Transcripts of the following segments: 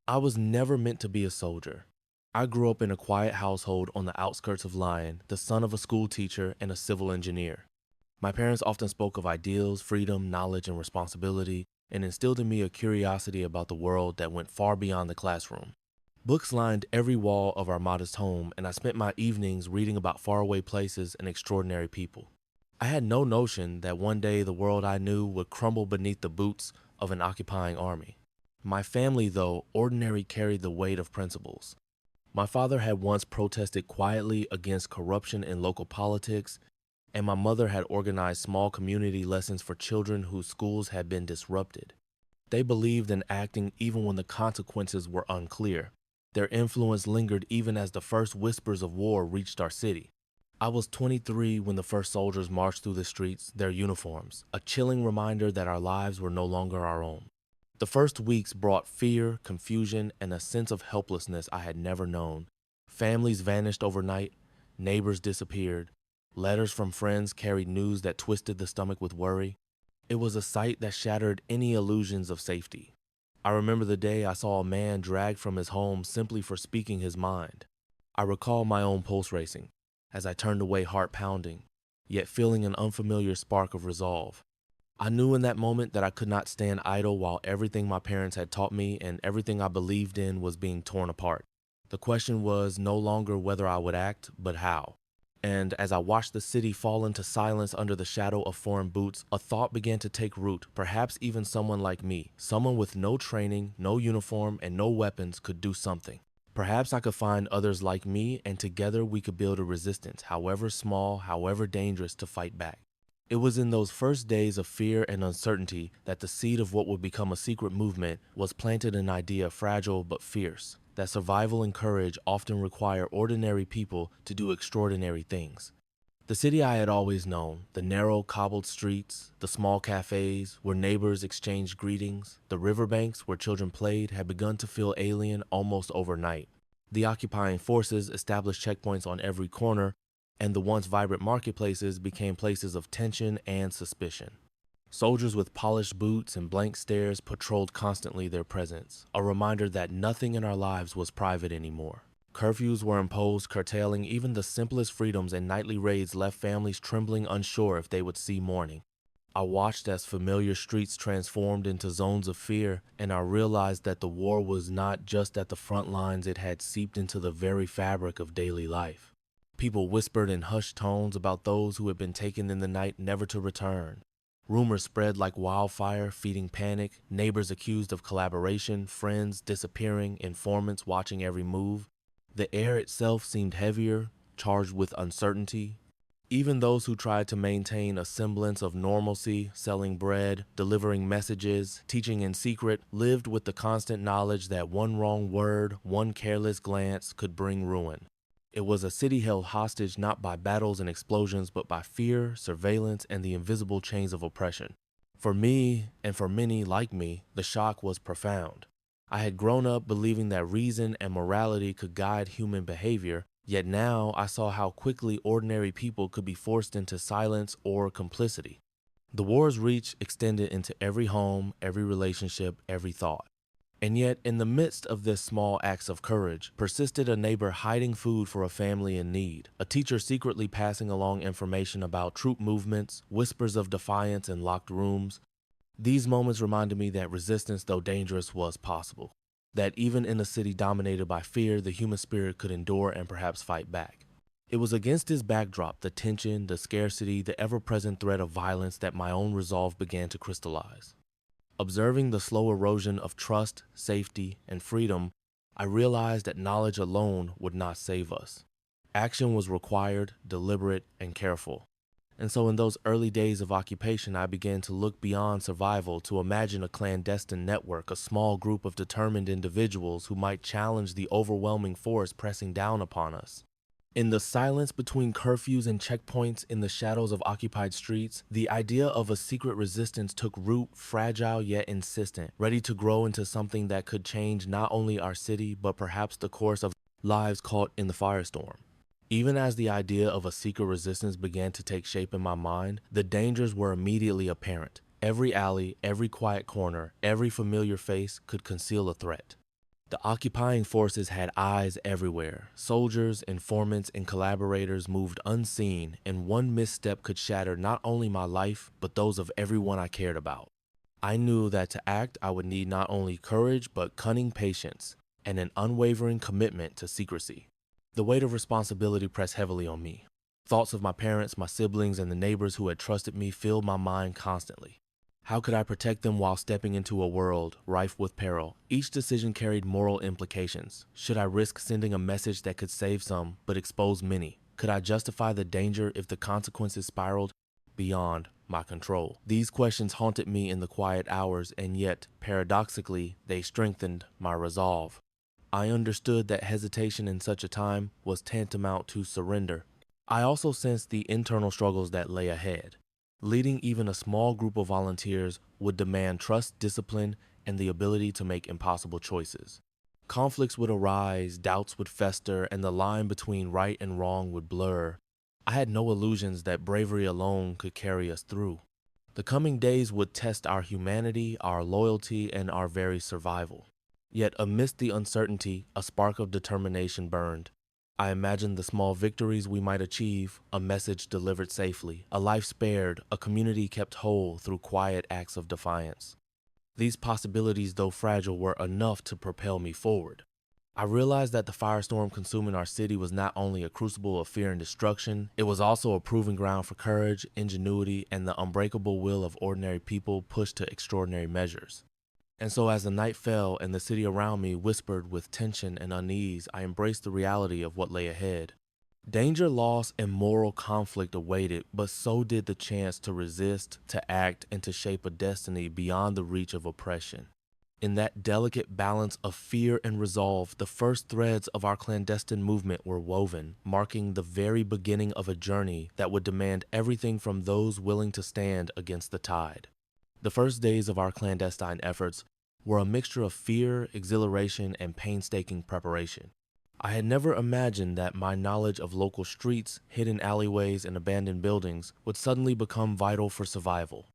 I was never meant to be a soldier. I grew up in a quiet household on the outskirts of Lyon, the son of a school teacher and a civil engineer. My parents often spoke of ideals, freedom, knowledge, and responsibility, and instilled in me a curiosity about the world that went far beyond the classroom. Books lined every wall of our modest home, and I spent my evenings reading about faraway places and extraordinary people. I had no notion that one day the world I knew would crumble beneath the boots of an occupying army. My family, though, ordinarily carried the weight of principles. My father had once protested quietly against corruption in local politics, and my mother had organized small community lessons for children whose schools had been disrupted. They believed in acting even when the consequences were unclear. Their influence lingered even as the first whispers of war reached our city. I was 23 when the first soldiers marched through the streets, their uniforms, a chilling reminder that our lives were no longer our own. The first weeks brought fear, confusion, and a sense of helplessness I had never known. Families vanished overnight, neighbors disappeared, letters from friends carried news that twisted the stomach with worry. It was a sight that shattered any illusions of safety. I remember the day I saw a man dragged from his home simply for speaking his mind. I recall my own pulse racing, as I turned away heart pounding, yet feeling an unfamiliar spark of resolve. I knew in that moment that I could not stand idle while everything my parents had taught me and everything I believed in was being torn apart. The question was no longer whether I would act, but how. And as I watched the city fall into silence under the shadow of foreign boots, a thought began to take root. Perhaps even someone like me, someone with no training, no uniform, and no weapons could do something. Perhaps I could find others like me, and together we could build a resistance, however small, however dangerous, to fight back. It was in those first days of fear and uncertainty that the seed of what would become a secret movement was planted, an idea fragile but fierce, that survival and courage often require ordinary people to do extraordinary things. The city I had always known, the narrow cobbled streets, the small cafes where neighbors exchanged greetings, the riverbanks where children played, had begun to feel alien almost overnight. The occupying forces established checkpoints on every corner, and the once vibrant marketplaces became places of tension and suspicion. Soldiers with polished boots and blank stares patrolled constantly their presence, a reminder that nothing in our lives was private anymore. Curfews were imposed, curtailing even the simplest freedoms, and nightly raids left families trembling, unsure if they would see morning. I watched as familiar streets transformed into zones of fear, and I realized that the war was not just at the front lines, it had seeped into the very fabric of daily life. People whispered in hushed tones about those who had been taken in the night, never to return. Rumors spread like wildfire, feeding panic, neighbors accused of collaboration, friends disappearing, informants watching every move. The air itself seemed heavier, charged with uncertainty. Even those who tried to maintain a semblance of normalcy, selling bread, delivering messages, teaching in secret, lived with the constant knowledge that one wrong word, one careless glance could bring ruin. It was a city held hostage not by battles and explosions, but by fear, surveillance, and the invisible chains of oppression. For me, and for many like me, the shock was profound. I had grown up believing that reason and morality could guide human behavior, yet now I saw how quickly ordinary people could be forced into silence or complicity. The war's reach extended into every home, every relationship, every thought. And yet, in the midst of this small acts of courage, persisted a neighbor hiding food for a family in need, a teacher secretly passing along information about troop movements, whispers of defiance in locked rooms. These moments reminded me that resistance, though dangerous, was possible. That even in a city dominated by fear, the human spirit could endure and perhaps fight back. It was against this backdrop, the tension, the scarcity, the ever-present threat of violence, that my own resolve began to crystallize. Observing the slow erosion of trust, safety, and freedom, I realized that knowledge alone would not save us. Action was required, deliberate, and careful. And so in those early days of occupation, I began to look beyond survival, to imagine a clandestine network, a small group of determined individuals who might challenge the overwhelming force pressing down upon us. In the silence between curfews and checkpoints, in the shadows of occupied streets, the idea of a secret resistance took root, fragile yet insistent, ready to grow into something that could change not only our city, but perhaps the course of lives caught in the firestorm. Even as the idea of a secret resistance began to take shape in my mind, the dangers were immediately apparent. Every alley, every quiet corner, every familiar face could conceal a threat. The occupying forces had eyes everywhere. Soldiers, informants, and collaborators moved unseen, and one misstep could shatter not only my life, but those of everyone I cared about. I knew that to act, I would need not only courage, but cunning patience, and an unwavering commitment to secrecy. The weight of responsibility pressed heavily on me. Thoughts of my parents, my siblings, and the neighbors who had trusted me filled my mind constantly. How could I protect them while stepping into a world rife with peril? Each decision carried moral implications. Should I risk sending a message that could save some, but expose many? Could I justify the danger if the consequences spiraled beyond my control? These questions haunted me in the quiet hours, and yet, paradoxically, they strengthened my resolve. I understood that hesitation in such a time was tantamount to surrender. I also sensed the internal struggles that lay ahead. Leading even a small group of volunteers would demand trust, discipline, and the ability to make impossible choices. Conflicts would arise, doubts would fester, and the line between right and wrong would blur. I had no illusions that bravery alone could carry us through. The coming days would test our humanity, our loyalty, and our very survival. Yet amidst the uncertainty, a spark of determination burned. I imagined the small victories we might achieve, a message delivered safely, a life spared, a community kept whole through quiet acts of defiance. These possibilities, though fragile, were enough to propel me forward. I realized that the firestorm consuming our city was not only a crucible of fear and destruction, it was also a proving ground for courage, ingenuity, and the unbreakable will of ordinary people pushed to extraordinary measures. And so as the night fell and the city around me whispered with tension and unease, I embraced the reality of what lay ahead. Danger, loss, and moral conflict awaited, but so did the chance to resist, to act, and to shape a destiny beyond the reach of oppression. In that delicate balance of fear and resolve, the first threads of our clandestine movement were woven, marking the very beginning of a journey that would demand everything from those willing to stand against the tide. The first days of our clandestine efforts were a mixture of fear, exhilaration, and painstaking preparation. I had never imagined that my knowledge of local streets, hidden alleyways, and abandoned buildings would suddenly become vital for survival.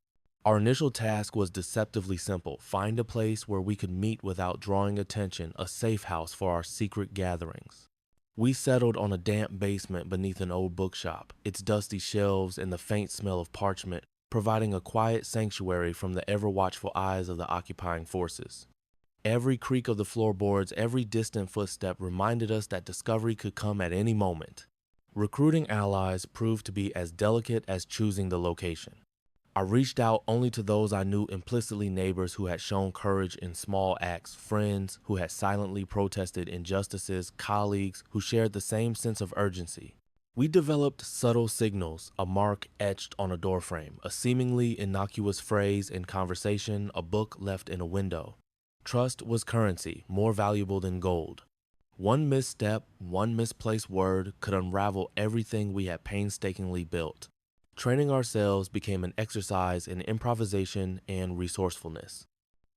Our initial task was deceptively simple: find a place where we could meet without drawing attention, a safe house for our secret gatherings. We settled on a damp basement beneath an old bookshop, its dusty shelves and the faint smell of parchment providing a quiet sanctuary from the ever-watchful eyes of the occupying forces. Every creak of the floorboards, every distant footstep reminded us that discovery could come at any moment. Recruiting allies proved to be as delicate as choosing the location. I reached out only to those I knew implicitly, neighbors who had shown courage in small acts, friends who had silently protested injustices, colleagues who shared the same sense of urgency. We developed subtle signals, a mark etched on a doorframe, a seemingly innocuous phrase in conversation, a book left in a window. Trust was currency, more valuable than gold. One misstep, one misplaced word could unravel everything we had painstakingly built. Training ourselves became an exercise in improvisation and resourcefulness.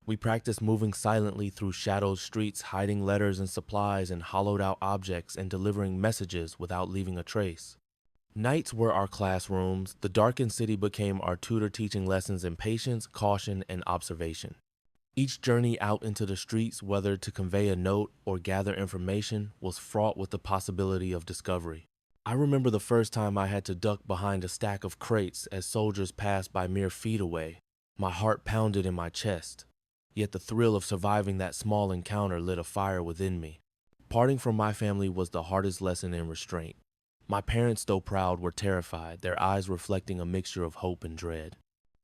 We practiced moving silently through shadowed streets, hiding letters and supplies in hollowed-out objects, and delivering messages without leaving a trace. Nights were our classrooms. The darkened city became our tutor, teaching lessons in patience, caution, and observation. Each journey out into the streets, whether to convey a note or gather information, was fraught with the possibility of discovery. I remember the first time I had to duck behind a stack of crates as soldiers passed by mere feet away. My heart pounded in my chest. Yet the thrill of surviving that small encounter lit a fire within me. Parting from my family was the hardest lesson in restraint. My parents, though proud, were terrified, their eyes reflecting a mixture of hope and dread.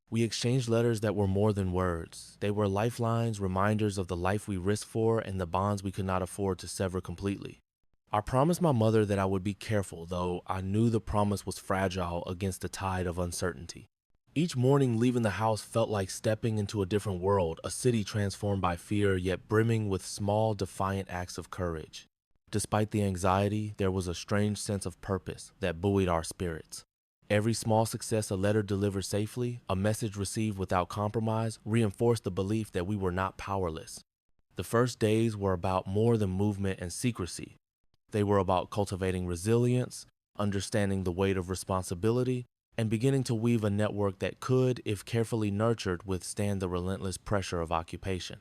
We exchanged letters that were more than words. They were lifelines, reminders of the life we risked for and the bonds we could not afford to sever completely. I promised my mother that I would be careful, though I knew the promise was fragile against the tide of uncertainty. Each morning leaving the house felt like stepping into a different world, a city transformed by fear, yet brimming with small, defiant acts of courage. Despite the anxiety, there was a strange sense of purpose that buoyed our spirits. Every small success a letter delivered safely, a message received without compromise, reinforced the belief that we were not powerless. The first days were about more than movement and secrecy. They were about cultivating resilience, understanding the weight of responsibility, and beginning to weave a network that could, if carefully nurtured, withstand the relentless pressure of occupation.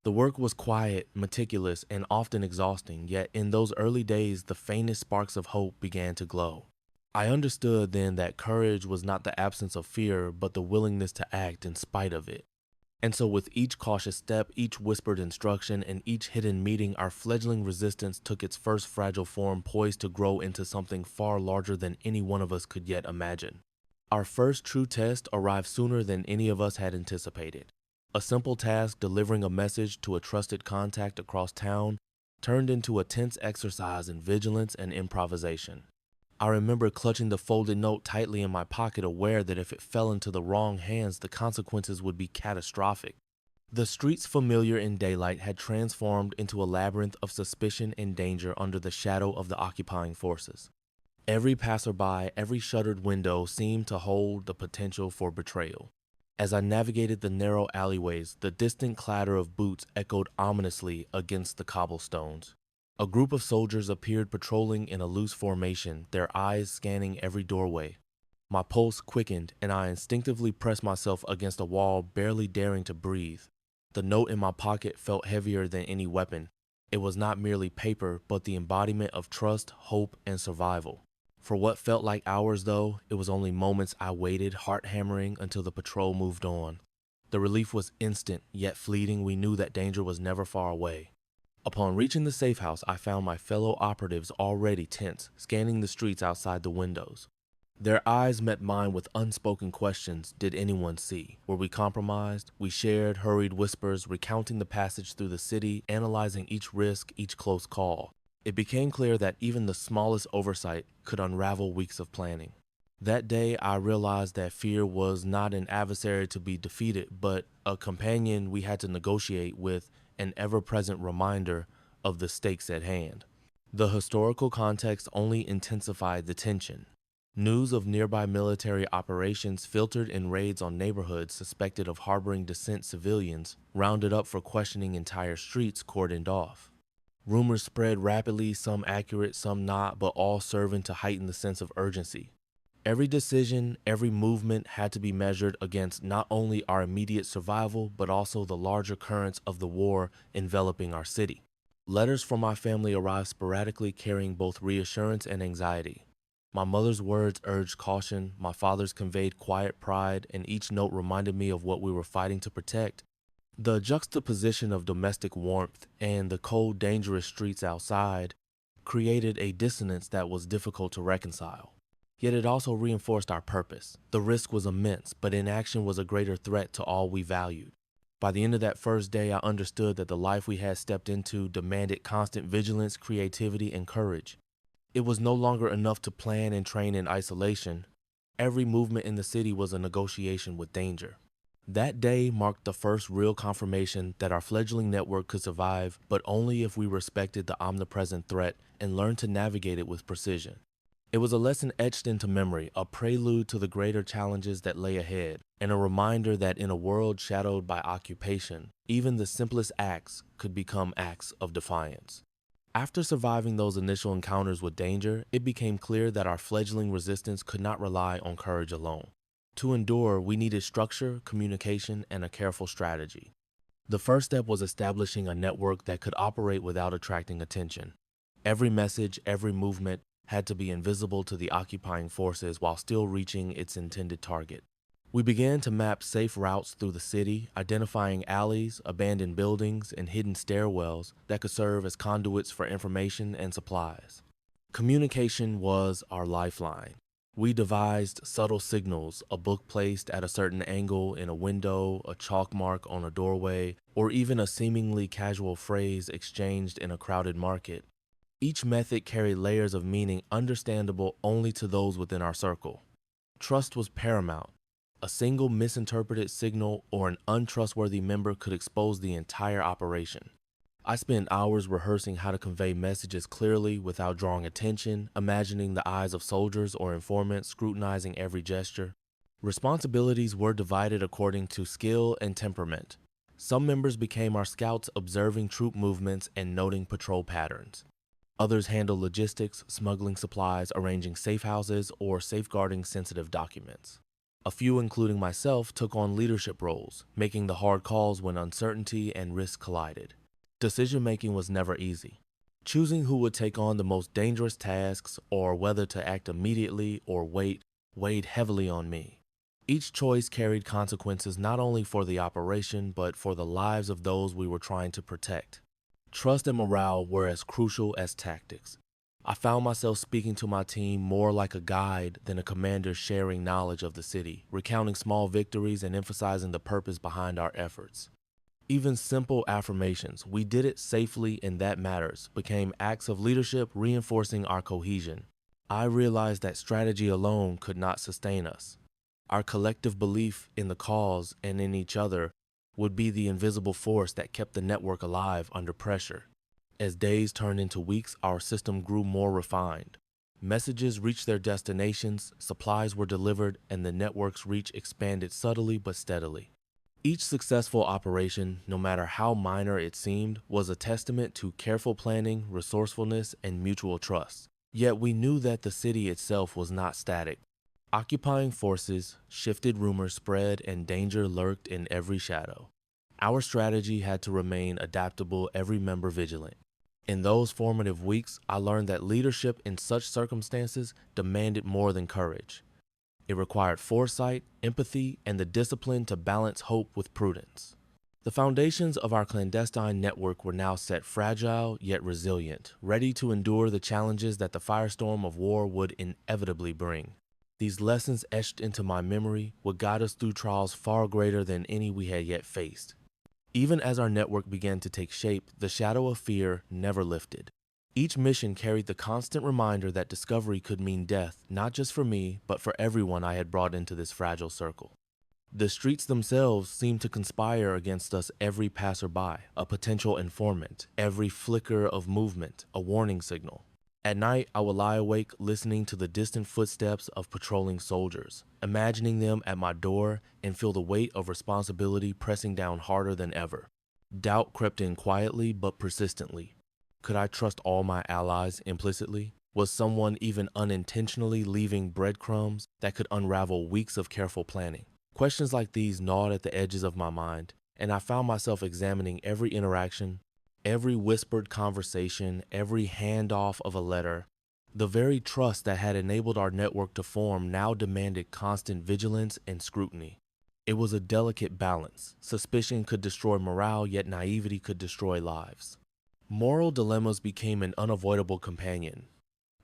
The work was quiet, meticulous, and often exhausting, yet in those early days, the faintest sparks of hope began to glow. I understood then that courage was not the absence of fear, but the willingness to act in spite of it. And so, with each cautious step, each whispered instruction, and each hidden meeting, our fledgling resistance took its first fragile form, poised to grow into something far larger than any one of us could yet imagine. Our first true test arrived sooner than any of us had anticipated. A simple task, delivering a message to a trusted contact across town, turned into a tense exercise in vigilance and improvisation. I remember clutching the folded note tightly in my pocket, aware that if it fell into the wrong hands, the consequences would be catastrophic. The streets familiar in daylight had transformed into a labyrinth of suspicion and danger under the shadow of the occupying forces. Every passerby, every shuttered window seemed to hold the potential for betrayal. As I navigated the narrow alleyways, the distant clatter of boots echoed ominously against the cobblestones. A group of soldiers appeared patrolling in a loose formation, their eyes scanning every doorway. My pulse quickened, and I instinctively pressed myself against a wall, barely daring to breathe. The note in my pocket felt heavier than any weapon. It was not merely paper, but the embodiment of trust, hope, and survival. For what felt like hours, though, it was only moments I waited, heart hammering, until the patrol moved on. The relief was instant, yet fleeting. We knew that danger was never far away. Upon reaching the safe house, I found my fellow operatives already tense, scanning the streets outside the windows. Their eyes met mine with unspoken questions. Did anyone see? Were we compromised? We shared hurried whispers, recounting the passage through the city, analyzing each risk, each close call. It became clear that even the smallest oversight could unravel weeks of planning. That day, I realized that fear was not an adversary to be defeated, but a companion we had to negotiate with, an ever-present reminder of the stakes at hand. The historical context only intensified the tension. News of nearby military operations filtered in raids on neighborhoods suspected of harboring dissent civilians, rounded up for questioning, entire streets cordoned off. Rumors spread rapidly, some accurate, some not, but all serving to heighten the sense of urgency. Every decision, every movement had to be measured against not only our immediate survival, but also the larger currents of the war enveloping our city. Letters from my family arrived sporadically, carrying both reassurance and anxiety. My mother's words urged caution, my father's conveyed quiet pride, and each note reminded me of what we were fighting to protect. The juxtaposition of domestic warmth and the cold, dangerous streets outside created a dissonance that was difficult to reconcile. Yet it also reinforced our purpose. The risk was immense, but inaction was a greater threat to all we valued. By the end of that first day, I understood that the life we had stepped into demanded constant vigilance, creativity, and courage. It was no longer enough to plan and train in isolation. Every movement in the city was a negotiation with danger. That day marked the first real confirmation that our fledgling network could survive, but only if we respected the omnipresent threat and learned to navigate it with precision. It was a lesson etched into memory, a prelude to the greater challenges that lay ahead, and a reminder that in a world shadowed by occupation, even the simplest acts could become acts of defiance. After surviving those initial encounters with danger, it became clear that our fledgling resistance could not rely on courage alone. To endure, we needed structure, communication, and a careful strategy. The first step was establishing a network that could operate without attracting attention. Every message, every movement had to be invisible to the occupying forces while still reaching its intended target. We began to map safe routes through the city, identifying alleys, abandoned buildings, and hidden stairwells that could serve as conduits for information and supplies. Communication was our lifeline. We devised subtle signals, a book placed at a certain angle in a window, a chalk mark on a doorway, or even a seemingly casual phrase exchanged in a crowded market. Each method carried layers of meaning understandable only to those within our circle. Trust was paramount. A single misinterpreted signal or an untrustworthy member could expose the entire operation. I spent hours rehearsing how to convey messages clearly without drawing attention, imagining the eyes of soldiers or informants scrutinizing every gesture. Responsibilities were divided according to skill and temperament. Some members became our scouts, observing troop movements and noting patrol patterns. Others handled logistics, smuggling supplies, arranging safe houses, or safeguarding sensitive documents. A few, including myself, took on leadership roles, making the hard calls when uncertainty and risk collided. Decision-making was never easy. Choosing who would take on the most dangerous tasks or whether to act immediately or wait weighed heavily on me. Each choice carried consequences not only for the operation but for the lives of those we were trying to protect. Trust and morale were as crucial as tactics. I found myself speaking to my team more like a guide than a commander, sharing knowledge of the city, recounting small victories and emphasizing the purpose behind our efforts. Even simple affirmations, "we did it safely and that matters," became acts of leadership reinforcing our cohesion. I realized that strategy alone could not sustain us. Our collective belief in the cause and in each other would be the invisible force that kept the network alive under pressure. As days turned into weeks, our system grew more refined. Messages reached their destinations, supplies were delivered, and the network's reach expanded subtly but steadily. Each successful operation, no matter how minor it seemed, was a testament to careful planning, resourcefulness, and mutual trust. Yet we knew that the city itself was not static. Occupying forces shifted, rumors spread, and danger lurked in every shadow. Our strategy had to remain adaptable, every member vigilant. In those formative weeks, I learned that leadership in such circumstances demanded more than courage. It required foresight, empathy, and the discipline to balance hope with prudence. The foundations of our clandestine network were now set, fragile yet resilient, ready to endure the challenges that the firestorm of war would inevitably bring. These lessons etched into my memory would guide us through trials far greater than any we had yet faced. Even as our network began to take shape, the shadow of fear never lifted. Each mission carried the constant reminder that discovery could mean death, not just for me, but for everyone I had brought into this fragile circle. The streets themselves seemed to conspire against us, every passerby, a potential informant, every flicker of movement, a warning signal. At night, I would lie awake listening to the distant footsteps of patrolling soldiers, imagining them at my door, and feel the weight of responsibility pressing down harder than ever. Doubt crept in quietly but persistently. Could I trust all my allies implicitly? Was someone even unintentionally leaving breadcrumbs that could unravel weeks of careful planning? Questions like these gnawed at the edges of my mind, and I found myself examining every interaction, every whispered conversation, every handoff of a letter. The very trust that had enabled our network to form now demanded constant vigilance and scrutiny. It was a delicate balance. Suspicion could destroy morale, yet naivety could destroy lives. Moral dilemmas became an unavoidable companion.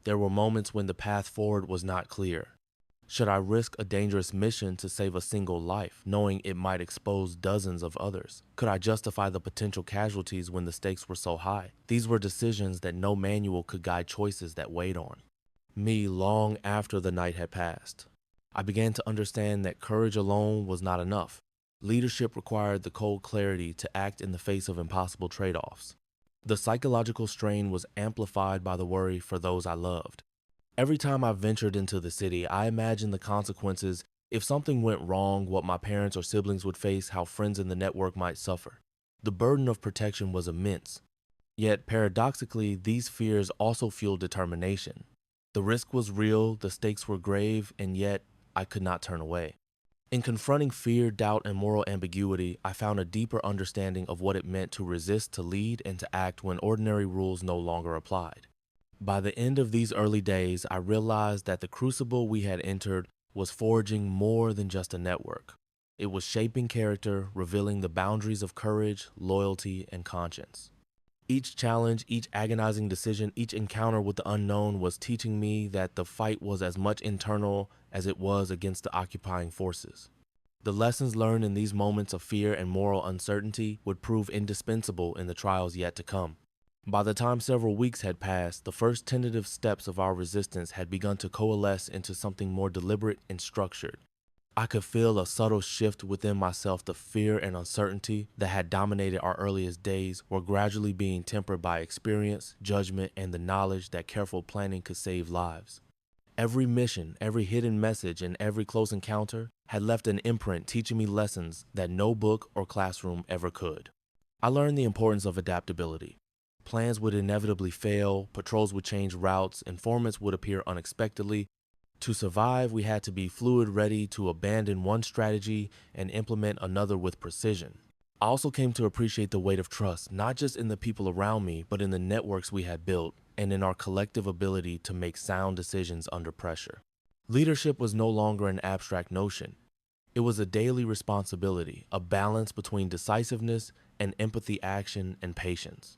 There were moments when the path forward was not clear. Should I risk a dangerous mission to save a single life, knowing it might expose dozens of others? Could I justify the potential casualties when the stakes were so high? These were decisions that no manual could guide, choices that weighed on me long after the night had passed. I began to understand that courage alone was not enough. Leadership required the cold clarity to act in the face of impossible trade-offs. The psychological strain was amplified by the worry for those I loved. Every time I ventured into the city, I imagined the consequences. If something went wrong, what my parents or siblings would face, how friends in the network might suffer. The burden of protection was immense. Yet, paradoxically, these fears also fueled determination. The risk was real, the stakes were grave, and yet I could not turn away. In confronting fear, doubt, and moral ambiguity, I found a deeper understanding of what it meant to resist, to lead, and to act when ordinary rules no longer applied. By the end of these early days, I realized that the crucible we had entered was forging more than just a network. It was shaping character, revealing the boundaries of courage, loyalty, and conscience. Each challenge, each agonizing decision, each encounter with the unknown was teaching me that the fight was as much internal as it was against the occupying forces. The lessons learned in these moments of fear and moral uncertainty would prove indispensable in the trials yet to come. By the time several weeks had passed, the first tentative steps of our resistance had begun to coalesce into something more deliberate and structured. I could feel a subtle shift within myself. The fear and uncertainty that had dominated our earliest days were gradually being tempered by experience, judgment, and the knowledge that careful planning could save lives. Every mission, every hidden message, and every close encounter had left an imprint, teaching me lessons that no book or classroom ever could. I learned the importance of adaptability. Plans would inevitably fail, patrols would change routes, informants would appear unexpectedly. To survive, we had to be fluid, ready to abandon one strategy and implement another with precision. I also came to appreciate the weight of trust, not just in the people around me, but in the networks we had built and in our collective ability to make sound decisions under pressure. Leadership was no longer an abstract notion. It was a daily responsibility, a balance between decisiveness and empathy, action, and patience.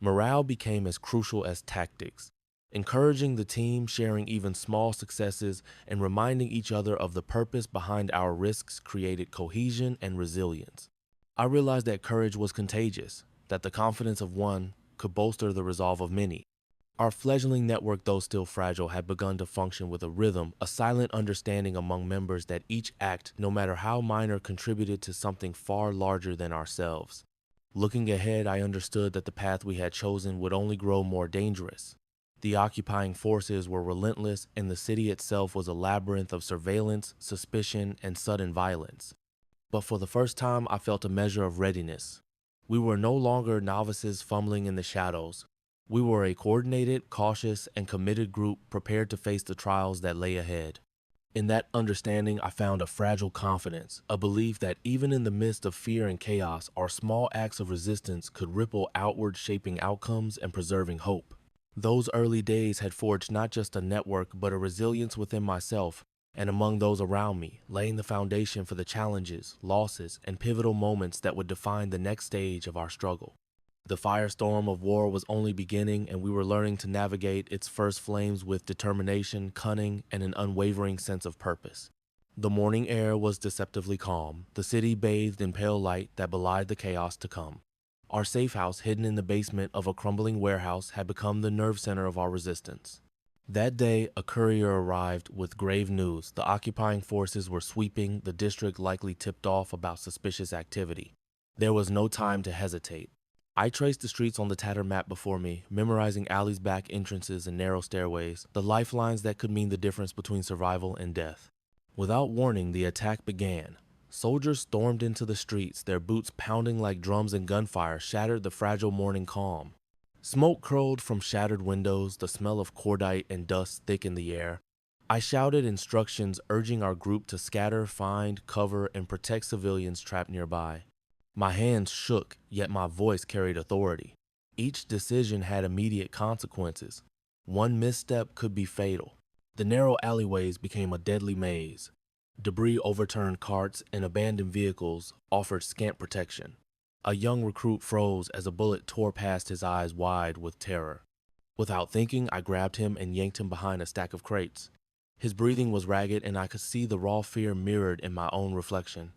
Morale became as crucial as tactics, encouraging the team, sharing even small successes, and reminding each other of the purpose behind our risks created cohesion and resilience. I realized that courage was contagious, that the confidence of one could bolster the resolve of many. Our fledgling network, though still fragile, had begun to function with a rhythm, a silent understanding among members that each act, no matter how minor, contributed to something far larger than ourselves. Looking ahead, I understood that the path we had chosen would only grow more dangerous. The occupying forces were relentless, and the city itself was a labyrinth of surveillance, suspicion, and sudden violence. But for the first time, I felt a measure of readiness. We were no longer novices fumbling in the shadows. We were a coordinated, cautious, and committed group prepared to face the trials that lay ahead. In that understanding, I found a fragile confidence, a belief that even in the midst of fear and chaos, our small acts of resistance could ripple outward, shaping outcomes and preserving hope. Those early days had forged not just a network, but a resilience within myself and among those around me, laying the foundation for the challenges, losses, and pivotal moments that would define the next stage of our struggle. The firestorm of war was only beginning, and we were learning to navigate its first flames with determination, cunning, and an unwavering sense of purpose. The morning air was deceptively calm, the city bathed in pale light that belied the chaos to come. Our safe house, hidden in the basement of a crumbling warehouse, had become the nerve center of our resistance. That day, a courier arrived with grave news. The occupying forces were sweeping the district, likely tipped off about suspicious activity. There was no time to hesitate. I traced the streets on the tattered map before me, memorizing alleys, back entrances, and narrow stairways, the lifelines that could mean the difference between survival and death. Without warning, the attack began. Soldiers stormed into the streets, their boots pounding like drums, and gunfire shattered the fragile morning calm. Smoke curled from shattered windows, the smell of cordite and dust thick in the air. I shouted instructions, urging our group to scatter, find, cover, and protect civilians trapped nearby. My hands shook, yet my voice carried authority. Each decision had immediate consequences. One misstep could be fatal. The narrow alleyways became a deadly maze. Debris, overturned carts, and abandoned vehicles offered scant protection. A young recruit froze as a bullet tore past his eyes wide with terror. Without thinking, I grabbed him and yanked him behind a stack of crates. His breathing was ragged, and I could see the raw fear mirrored in my own reflection.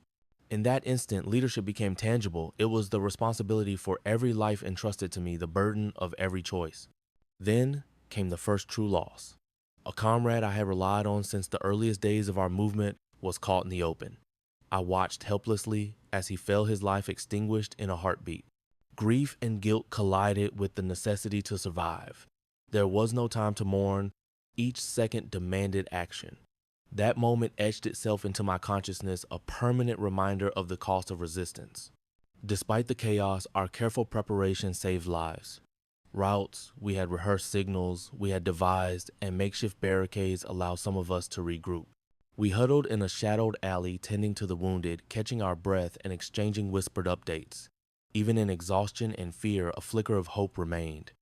In that instant, leadership became tangible. It was the responsibility for every life entrusted to me, the burden of every choice. Then came the first true loss. A comrade I had relied on since the earliest days of our movement was caught in the open. I watched helplessly as he felt his life extinguished in a heartbeat. Grief and guilt collided with the necessity to survive. There was no time to mourn. Each second demanded action. That moment etched itself into my consciousness, a permanent reminder of the cost of resistance. Despite the chaos, our careful preparation saved lives. Routes, we had rehearsed signals, we had devised, and makeshift barricades allowed some of us to regroup. We huddled in a shadowed alley, tending to the wounded, catching our breath and exchanging whispered updates. Even in exhaustion and fear, a flicker of hope remained.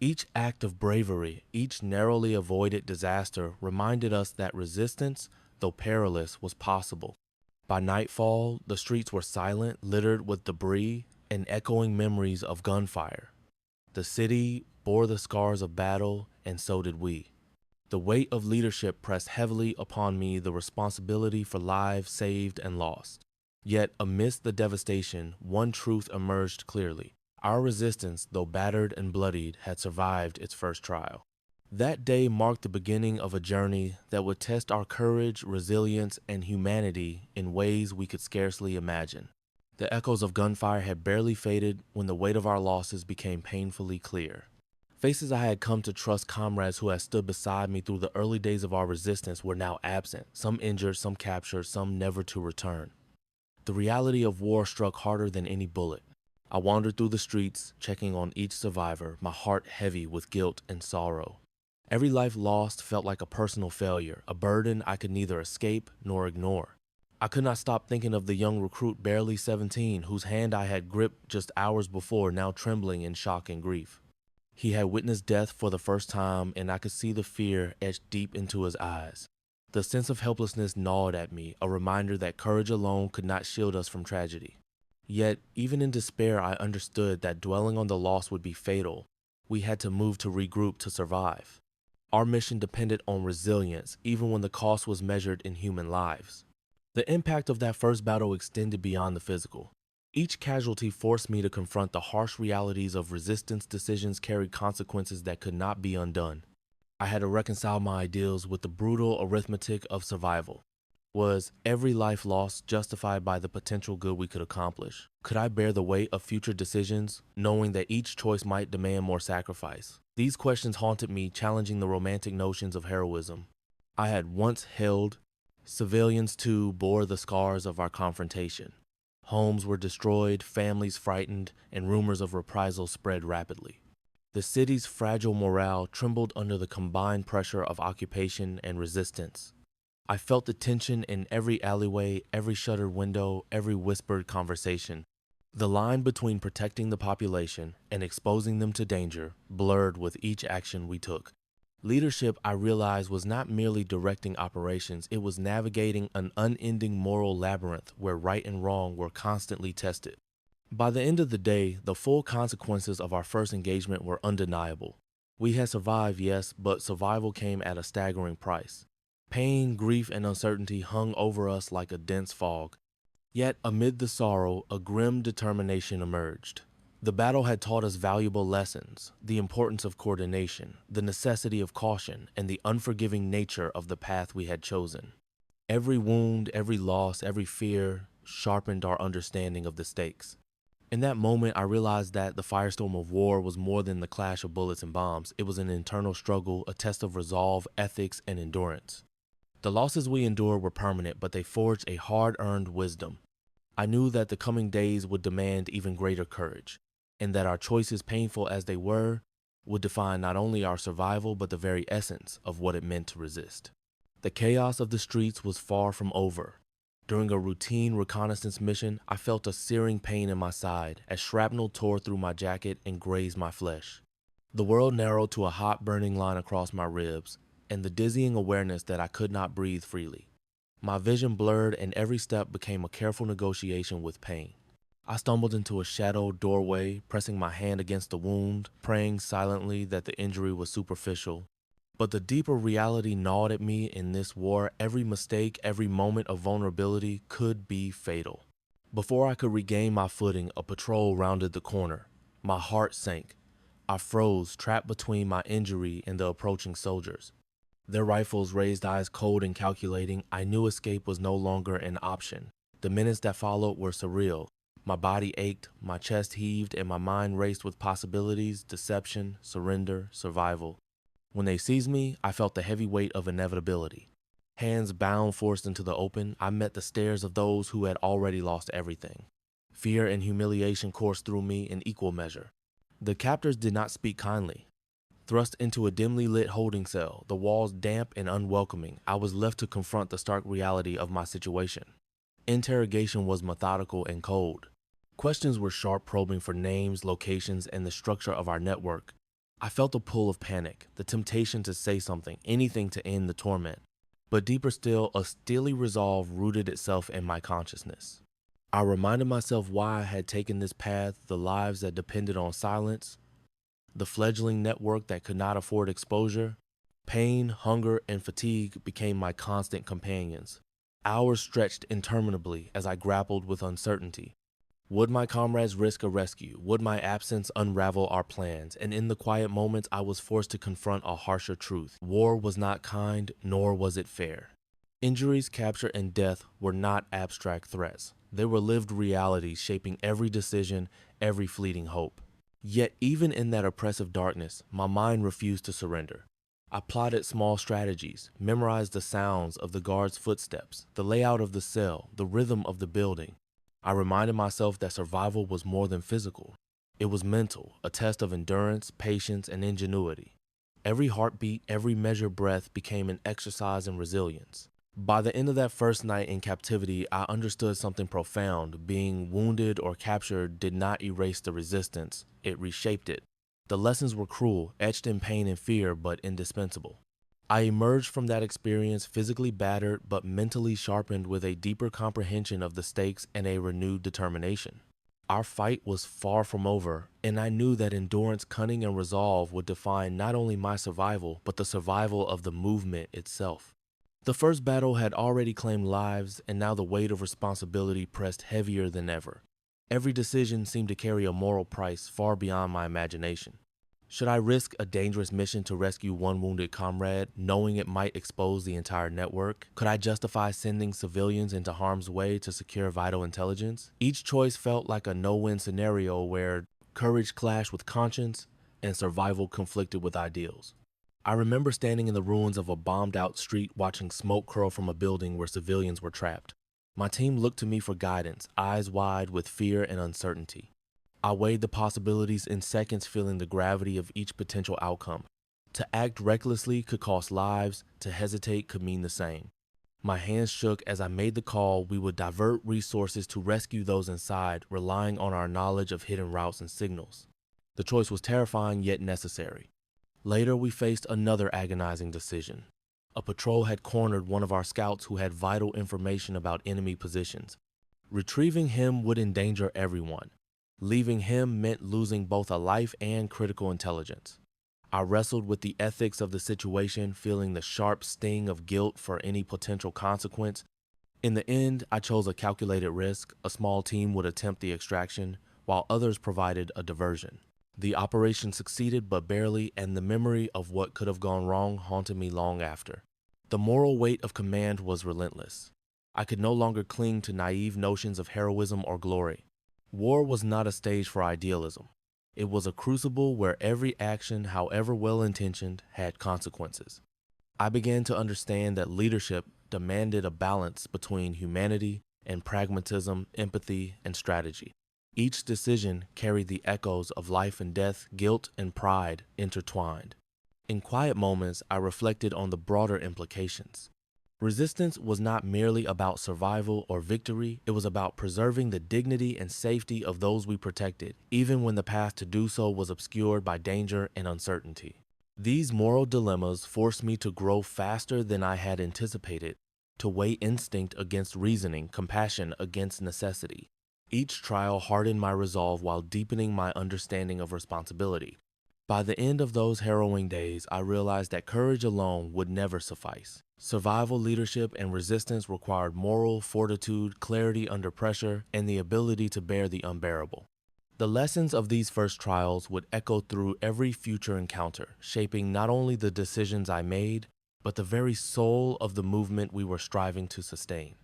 Each act of bravery, each narrowly avoided disaster reminded us that resistance, though perilous, was possible. By nightfall, the streets were silent, littered with debris and echoing memories of gunfire. The city bore the scars of battle, and so did we. The weight of leadership pressed heavily upon me, the responsibility for lives saved and lost. Yet, amidst the devastation, one truth emerged clearly. Our resistance, though battered and bloodied, had survived its first trial. That day marked the beginning of a journey that would test our courage, resilience, and humanity in ways we could scarcely imagine. The echoes of gunfire had barely faded when the weight of our losses became painfully clear. Faces I had come to trust, comrades who had stood beside me through the early days of our resistance, were now absent, some injured, some captured, some never to return. The reality of war struck harder than any bullet. I wandered through the streets, checking on each survivor, my heart heavy with guilt and sorrow. Every life lost felt like a personal failure, a burden I could neither escape nor ignore. I could not stop thinking of the young recruit, barely 17, whose hand I had gripped just hours before, now trembling in shock and grief. He had witnessed death for the first time, and I could see the fear etched deep into his eyes. The sense of helplessness gnawed at me, a reminder that courage alone could not shield us from tragedy. Yet, even in despair, I understood that dwelling on the loss would be fatal. We had to move to regroup to survive. Our mission depended on resilience, even when the cost was measured in human lives. The impact of that first battle extended beyond the physical. Each casualty forced me to confront the harsh realities of resistance. Decisions carried consequences that could not be undone. I had to reconcile my ideals with the brutal arithmetic of survival. Was every life lost justified by the potential good we could accomplish? Could I bear the weight of future decisions, knowing that each choice might demand more sacrifice? These questions haunted me, challenging the romantic notions of heroism I had once held. Civilians, too, bore the scars of our confrontation. Homes were destroyed, families frightened, and rumors of reprisals spread rapidly. The city's fragile morale trembled under the combined pressure of occupation and resistance. I felt the tension in every alleyway, every shuttered window, every whispered conversation. The line between protecting the population and exposing them to danger blurred with each action we took. Leadership, I realized, was not merely directing operations, it was navigating an unending moral labyrinth where right and wrong were constantly tested. By the end of the day, the full consequences of our first engagement were undeniable. We had survived, yes, but survival came at a staggering price. Pain, grief, and uncertainty hung over us like a dense fog. Yet, amid the sorrow, a grim determination emerged. The battle had taught us valuable lessons: the importance of coordination, the necessity of caution, and the unforgiving nature of the path we had chosen. Every wound, every loss, every fear sharpened our understanding of the stakes. In that moment, I realized that the firestorm of war was more than the clash of bullets and bombs. It was an internal struggle, a test of resolve, ethics, and endurance. The losses we endured were permanent, but they forged a hard-earned wisdom. I knew that the coming days would demand even greater courage, and that our choices, painful as they were, would define not only our survival but the very essence of what it meant to resist. The chaos of the streets was far from over. During a routine reconnaissance mission, I felt a searing pain in my side as shrapnel tore through my jacket and grazed my flesh. The world narrowed to a hot, burning line across my ribs, and the dizzying awareness that I could not breathe freely. My vision blurred, and every step became a careful negotiation with pain. I stumbled into a shadowed doorway, pressing my hand against the wound, praying silently that the injury was superficial. But the deeper reality gnawed at me. In this war, every mistake, every moment of vulnerability could be fatal. Before I could regain my footing, a patrol rounded the corner. My heart sank. I froze, trapped between my injury and the approaching soldiers. Their rifles raised, eyes cold and calculating. I knew escape was no longer an option. The minutes that followed were surreal. My body ached, my chest heaved, and my mind raced with possibilities: deception, surrender, survival. When they seized me, I felt the heavy weight of inevitability. Hands bound, forced into the open, I met the stares of those who had already lost everything. Fear and humiliation coursed through me in equal measure. The captors did not speak kindly. Thrust into a dimly lit holding cell, the walls damp and unwelcoming, I was left to confront the stark reality of my situation. Interrogation was methodical and cold. Questions were sharp, probing for names, locations, and the structure of our network. I felt a pull of panic, the temptation to say something, anything to end the torment. But deeper still, a steely resolve rooted itself in my consciousness. I reminded myself why I had taken this path: the lives that depended on silence, the fledgling network that could not afford exposure. Pain, hunger, and fatigue became my constant companions. Hours stretched interminably as I grappled with uncertainty. Would my comrades risk a rescue? Would my absence unravel our plans? And in the quiet moments, I was forced to confront a harsher truth. War was not kind, nor was it fair. Injuries, capture, and death were not abstract threats. They were lived realities shaping every decision, every fleeting hope. Yet even in that oppressive darkness, my mind refused to surrender. I plotted small strategies, memorized the sounds of the guards' footsteps, the layout of the cell, the rhythm of the building. I reminded myself that survival was more than physical. It was mental, a test of endurance, patience, and ingenuity. Every heartbeat, every measured breath became an exercise in resilience. By the end of that first night in captivity, I understood something profound. Being wounded or captured did not erase the resistance, it reshaped it. The lessons were cruel, etched in pain and fear, but indispensable. I emerged from that experience physically battered but mentally sharpened with a deeper comprehension of the stakes and a renewed determination. Our fight was far from over, and I knew that endurance, cunning, and resolve would define not only my survival, but the survival of the movement itself. The first battle had already claimed lives, and now the weight of responsibility pressed heavier than ever. Every decision seemed to carry a moral price far beyond my imagination. Should I risk a dangerous mission to rescue one wounded comrade, knowing it might expose the entire network? Could I justify sending civilians into harm's way to secure vital intelligence? Each choice felt like a no-win scenario where courage clashed with conscience and survival conflicted with ideals. I remember standing in the ruins of a bombed-out street watching smoke curl from a building where civilians were trapped. My team looked to me for guidance, eyes wide with fear and uncertainty. I weighed the possibilities in seconds, feeling the gravity of each potential outcome. To act recklessly could cost lives, to hesitate could mean the same. My hands shook as I made the call. We would divert resources to rescue those inside, relying on our knowledge of hidden routes and signals. The choice was terrifying yet necessary. Later, we faced another agonizing decision. A patrol had cornered one of our scouts who had vital information about enemy positions. Retrieving him would endanger everyone. Leaving him meant losing both a life and critical intelligence. I wrestled with the ethics of the situation, feeling the sharp sting of guilt for any potential consequence. In the end, I chose a calculated risk. A small team would attempt the extraction, while others provided a diversion. The operation succeeded, but barely, and the memory of what could have gone wrong haunted me long after. The moral weight of command was relentless. I could no longer cling to naive notions of heroism or glory. War was not a stage for idealism. It was a crucible where every action, however well-intentioned, had consequences. I began to understand that leadership demanded a balance between humanity and pragmatism, empathy, and strategy. Each decision carried the echoes of life and death, guilt and pride intertwined. In quiet moments, I reflected on the broader implications. Resistance was not merely about survival or victory, it was about preserving the dignity and safety of those we protected, even when the path to do so was obscured by danger and uncertainty. These moral dilemmas forced me to grow faster than I had anticipated, to weigh instinct against reasoning, compassion against necessity. Each trial hardened my resolve while deepening my understanding of responsibility. By the end of those harrowing days, I realized that courage alone would never suffice. Survival, leadership, and resistance required moral fortitude, clarity under pressure, and the ability to bear the unbearable. The lessons of these first trials would echo through every future encounter, shaping not only the decisions I made, but the very soul of the movement we were striving to sustain.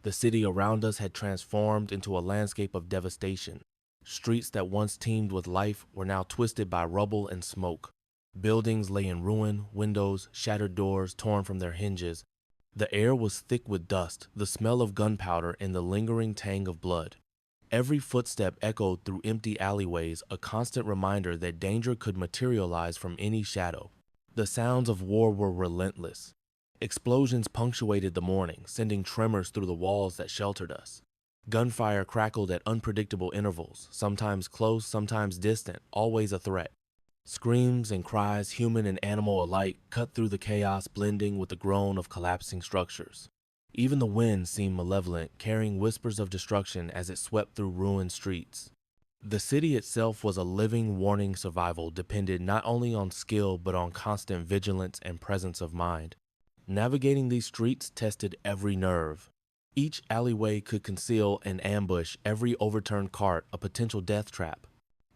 The city around us had transformed into a landscape of devastation. Streets that once teemed with life were now twisted by rubble and smoke. Buildings lay in ruin, windows, shattered doors torn from their hinges. The air was thick with dust, the smell of gunpowder, and the lingering tang of blood. Every footstep echoed through empty alleyways, a constant reminder that danger could materialize from any shadow. The sounds of war were relentless. Explosions punctuated the morning, sending tremors through the walls that sheltered us. Gunfire crackled at unpredictable intervals, sometimes close, sometimes distant, always a threat. Screams and cries, human and animal alike, cut through the chaos, blending with the groan of collapsing structures. Even the wind seemed malevolent, carrying whispers of destruction as it swept through ruined streets. The city itself was a living warning. Survival depended not only on skill but on constant vigilance and presence of mind. Navigating these streets tested every nerve. Each alleyway could conceal an ambush, every overturned cart a potential death trap.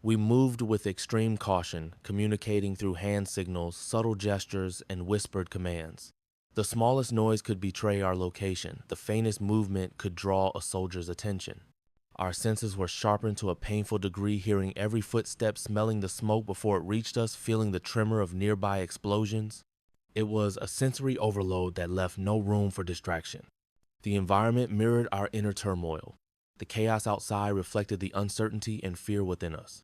We moved with extreme caution, communicating through hand signals, subtle gestures, and whispered commands. The smallest noise could betray our location. The faintest movement could draw a soldier's attention. Our senses were sharpened to a painful degree, hearing every footstep, smelling the smoke before it reached us, feeling the tremor of nearby explosions. It was a sensory overload that left no room for distraction. The environment mirrored our inner turmoil. The chaos outside reflected the uncertainty and fear within us.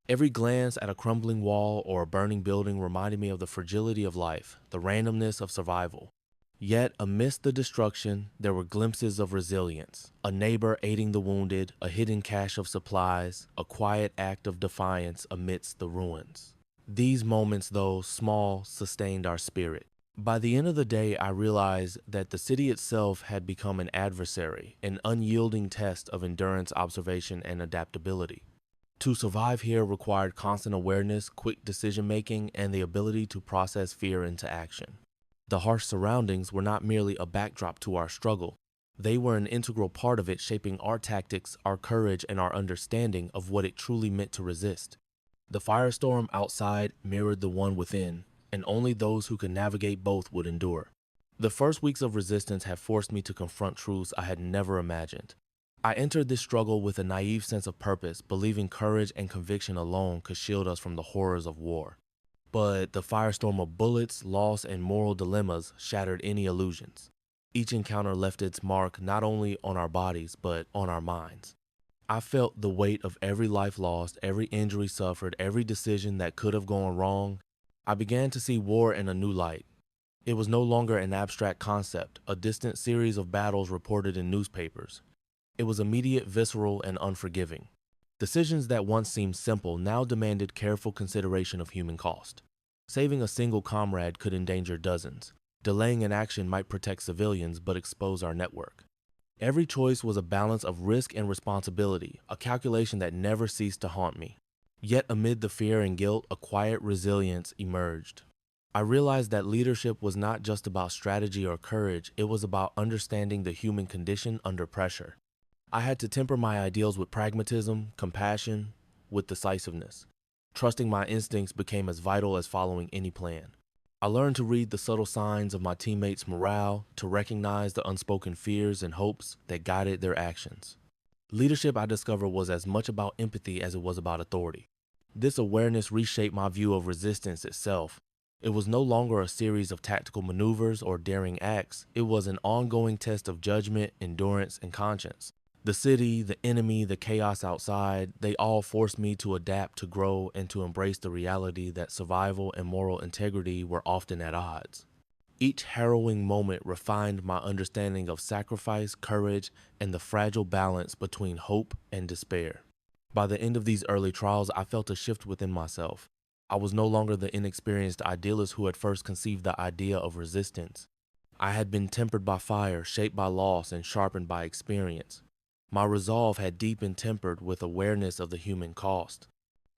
Every glance at a crumbling wall or a burning building reminded me of the fragility of life, the randomness of survival. Yet, amidst the destruction, there were glimpses of resilience. A neighbor aiding the wounded, a hidden cache of supplies, a quiet act of defiance amidst the ruins. These moments, though small, sustained our spirit. By the end of the day, I realized that the city itself had become an adversary, an unyielding test of endurance, observation, and adaptability. To survive here required constant awareness, quick decision-making, and the ability to process fear into action. The harsh surroundings were not merely a backdrop to our struggle. They were an integral part of it, shaping our tactics, our courage, and our understanding of what it truly meant to resist. The firestorm outside mirrored the one within, and only those who could navigate both would endure. The first weeks of resistance had forced me to confront truths I had never imagined. I entered this struggle with a naive sense of purpose, believing courage and conviction alone could shield us from the horrors of war. But the firestorm of bullets, loss, and moral dilemmas shattered any illusions. Each encounter left its mark not only on our bodies, but on our minds. I felt the weight of every life lost, every injury suffered, every decision that could have gone wrong. I began to see war in a new light. It was no longer an abstract concept, a distant series of battles reported in newspapers. It was immediate, visceral, and unforgiving. Decisions that once seemed simple now demanded careful consideration of human cost. Saving a single comrade could endanger dozens. Delaying an action might protect civilians but expose our network. Every choice was a balance of risk and responsibility, a calculation that never ceased to haunt me. Yet amid the fear and guilt, a quiet resilience emerged. I realized that leadership was not just about strategy or courage, it was about understanding the human condition under pressure. I had to temper my ideals with pragmatism, compassion, with decisiveness. Trusting my instincts became as vital as following any plan. I learned to read the subtle signs of my teammates' morale, to recognize the unspoken fears and hopes that guided their actions. Leadership, I discovered, was as much about empathy as it was about authority. This awareness reshaped my view of resistance itself. It was no longer a series of tactical maneuvers or daring acts. It was an ongoing test of judgment, endurance, and conscience. The city, the enemy, the chaos outside, they all forced me to adapt, to grow, and to embrace the reality that survival and moral integrity were often at odds. Each harrowing moment refined my understanding of sacrifice, courage, and the fragile balance between hope and despair. By the end of these early trials, I felt a shift within myself. I was no longer the inexperienced idealist who had first conceived the idea of resistance. I had been tempered by fire, shaped by loss, and sharpened by experience. My resolve had deepened, tempered with awareness of the human cost.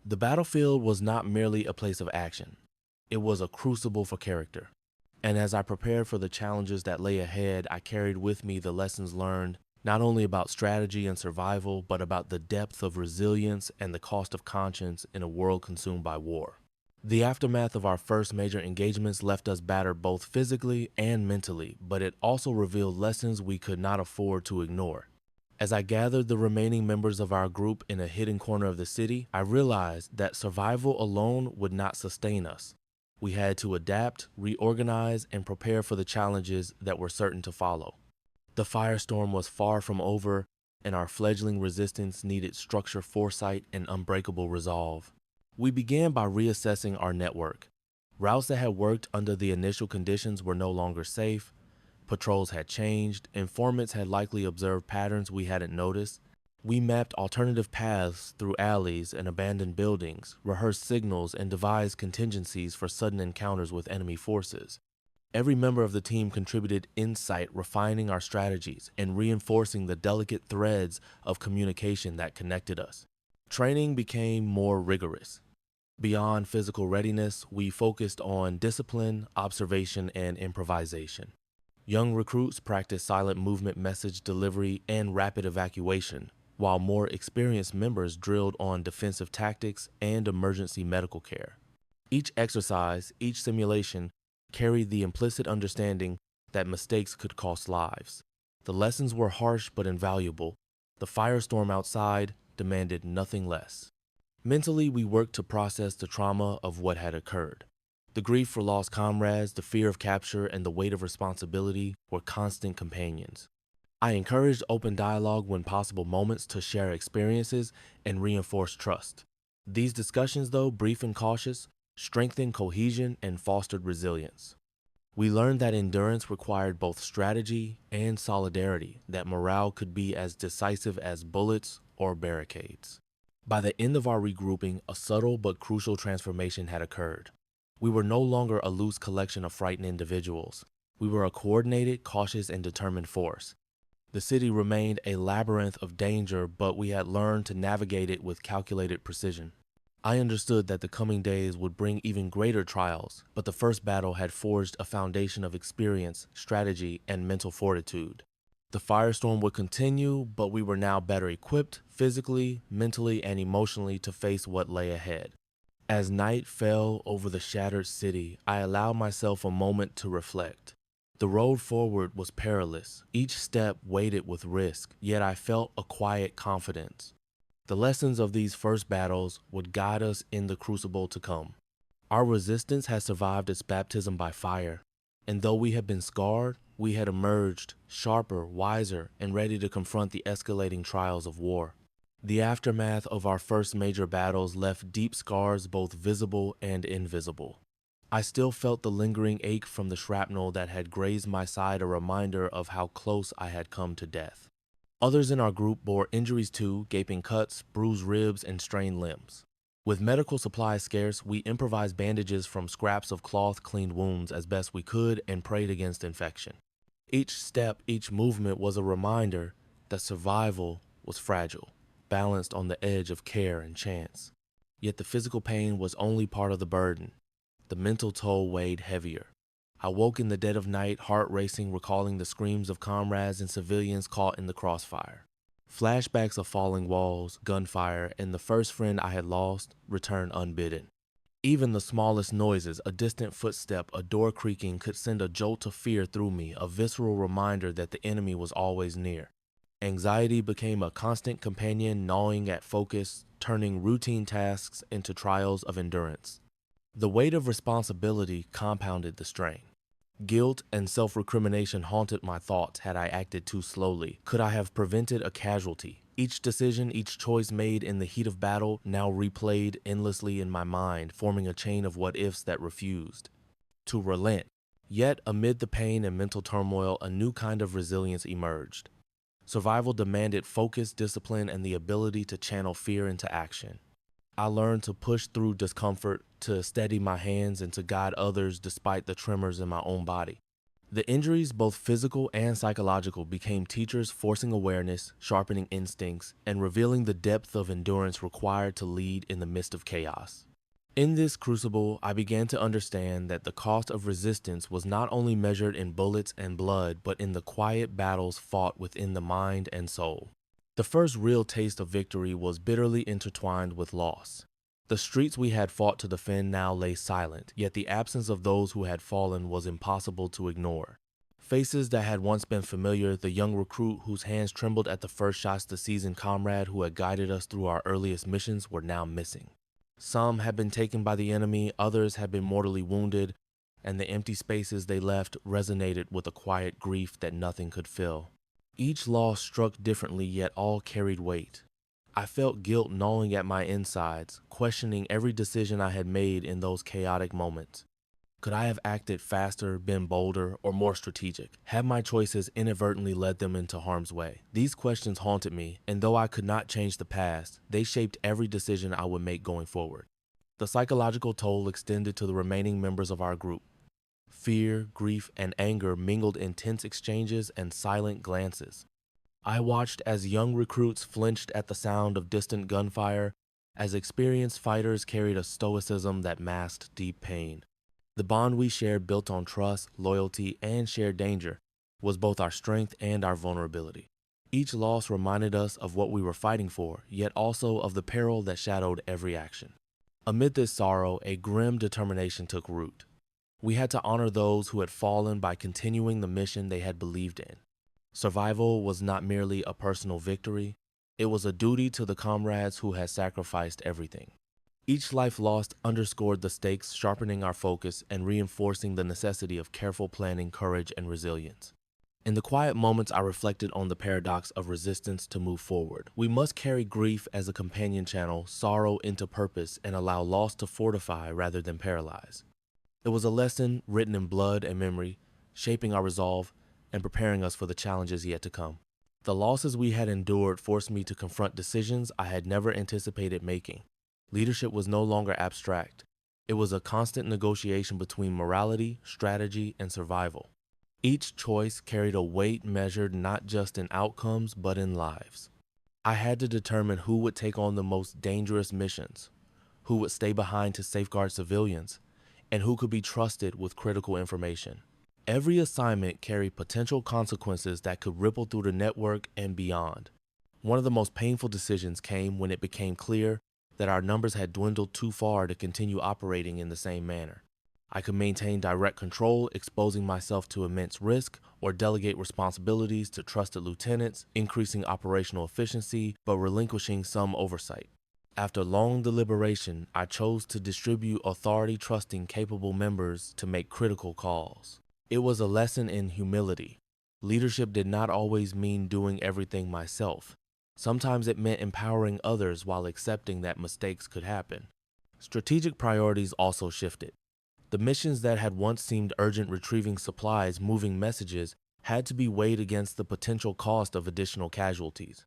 The battlefield was not merely a place of action. It was a crucible for character. And as I prepared for the challenges that lay ahead, I carried with me the lessons learned, not only about strategy and survival, but about the depth of resilience and the cost of conscience in a world consumed by war. The aftermath of our first major engagements left us battered both physically and mentally, but it also revealed lessons we could not afford to ignore. As I gathered the remaining members of our group in a hidden corner of the city, I realized that survival alone would not sustain us. We had to adapt, reorganize, and prepare for the challenges that were certain to follow. The firestorm was far from over, and our fledgling resistance needed structure, foresight, and unbreakable resolve. We began by reassessing our network. Routes that had worked under the initial conditions were no longer safe. Patrols had changed, informants had likely observed patterns we hadn't noticed. We mapped alternative paths through alleys and abandoned buildings, rehearsed signals, and devised contingencies for sudden encounters with enemy forces. Every member of the team contributed insight, refining our strategies and reinforcing the delicate threads of communication that connected us. Training became more rigorous. Beyond physical readiness, we focused on discipline, observation, and improvisation. Young recruits practiced silent movement, message delivery, and rapid evacuation, while more experienced members drilled on defensive tactics and emergency medical care. Each exercise, each simulation, carried the implicit understanding that mistakes could cost lives. The lessons were harsh but invaluable. The firestorm outside demanded nothing less. Mentally, we worked to process the trauma of what had occurred. The grief for lost comrades, the fear of capture, and the weight of responsibility were constant companions. I encouraged open dialogue when possible moments to share experiences and reinforce trust. These discussions, though brief and cautious, strengthened cohesion and fostered resilience. We learned that endurance required both strategy and solidarity, that morale could be as decisive as bullets or barricades. By the end of our regrouping, a subtle but crucial transformation had occurred. We were no longer a loose collection of frightened individuals. We were a coordinated, cautious, and determined force. The city remained a labyrinth of danger, but we had learned to navigate it with calculated precision. I understood that the coming days would bring even greater trials, but the first battle had forged a foundation of experience, strategy, and mental fortitude. The firestorm would continue, but we were now better equipped, physically, mentally, and emotionally to face what lay ahead. As night fell over the shattered city, I allowed myself a moment to reflect. The road forward was perilous, each step weighted with risk, yet I felt a quiet confidence. The lessons of these first battles would guide us in the crucible to come. Our resistance had survived its baptism by fire, and though we had been scarred, we had emerged sharper, wiser, and ready to confront the escalating trials of war. The aftermath of our first major battles left deep scars, both visible and invisible. I still felt the lingering ache from the shrapnel that had grazed my side, a reminder of how close I had come to death. Others in our group bore injuries too, gaping cuts, bruised ribs, and strained limbs. With medical supplies scarce, we improvised bandages from scraps of cloth, cleaned wounds as best we could, and prayed against infection. Each step, each movement was a reminder that survival was fragile, balanced on the edge of care and chance. Yet the physical pain was only part of the burden. The mental toll weighed heavier. I woke in the dead of night, heart racing, recalling the screams of comrades and civilians caught in the crossfire. Flashbacks of falling walls, gunfire, and the first friend I had lost returned unbidden. Even the smallest noises, a distant footstep, a door creaking, could send a jolt of fear through me, a visceral reminder that the enemy was always near. Anxiety became a constant companion, gnawing at focus, turning routine tasks into trials of endurance. The weight of responsibility compounded the strain. Guilt and self-recrimination haunted my thoughts. Had I acted too slowly? Could I have prevented a casualty? Each decision, each choice made in the heat of battle now replayed endlessly in my mind, forming a chain of what-ifs that refused to relent. Yet, amid the pain and mental turmoil, a new kind of resilience emerged. Survival demanded focus, discipline, and the ability to channel fear into action. I learned to push through discomfort, to steady my hands, and to guide others despite the tremors in my own body. The injuries, both physical and psychological, became teachers, forcing awareness, sharpening instincts, and revealing the depth of endurance required to lead in the midst of chaos. In this crucible, I began to understand that the cost of resistance was not only measured in bullets and blood, but in the quiet battles fought within the mind and soul. The first real taste of victory was bitterly intertwined with loss. The streets we had fought to defend now lay silent, yet the absence of those who had fallen was impossible to ignore. Faces that had once been familiar, the young recruit whose hands trembled at the first shots, the seasoned comrade who had guided us through our earliest missions, were now missing. Some had been taken by the enemy, others had been mortally wounded, and the empty spaces they left resonated with a quiet grief that nothing could fill. Each loss struck differently, yet all carried weight. I felt guilt gnawing at my insides, questioning every decision I had made in those chaotic moments. Could I have acted faster, been bolder, or more strategic? Had my choices inadvertently led them into harm's way? These questions haunted me, and though I could not change the past, they shaped every decision I would make going forward. The psychological toll extended to the remaining members of our group. Fear, grief, and anger mingled in tense exchanges and silent glances. I watched as young recruits flinched at the sound of distant gunfire, as experienced fighters carried a stoicism that masked deep pain. The bond we shared, built on trust, loyalty, and shared danger, was both our strength and our vulnerability. Each loss reminded us of what we were fighting for, yet also of the peril that shadowed every action. Amid this sorrow, a grim determination took root. We had to honor those who had fallen by continuing the mission they had believed in. Survival was not merely a personal victory, it was a duty to the comrades who had sacrificed everything. Each life lost underscored the stakes, sharpening our focus and reinforcing the necessity of careful planning, courage, and resilience. In the quiet moments, I reflected on the paradox of resistance to move forward. We must carry grief as a companion channel, sorrow into purpose, and allow loss to fortify rather than paralyze. It was a lesson written in blood and memory, shaping our resolve and preparing us for the challenges yet to come. The losses we had endured forced me to confront decisions I had never anticipated making. Leadership was no longer abstract. It was a constant negotiation between morality, strategy, and survival. Each choice carried a weight measured not just in outcomes, but in lives. I had to determine who would take on the most dangerous missions, who would stay behind to safeguard civilians, and who could be trusted with critical information. Every assignment carried potential consequences that could ripple through the network and beyond. One of the most painful decisions came when it became clear that our numbers had dwindled too far to continue operating in the same manner. I could maintain direct control, exposing myself to immense risk, or delegate responsibilities to trusted lieutenants, increasing operational efficiency, but relinquishing some oversight. After long deliberation, I chose to distribute authority, trusting capable members to make critical calls. It was a lesson in humility. Leadership did not always mean doing everything myself. Sometimes it meant empowering others while accepting that mistakes could happen. Strategic priorities also shifted. The missions that had once seemed urgent, retrieving supplies, moving messages, had to be weighed against the potential cost of additional casualties.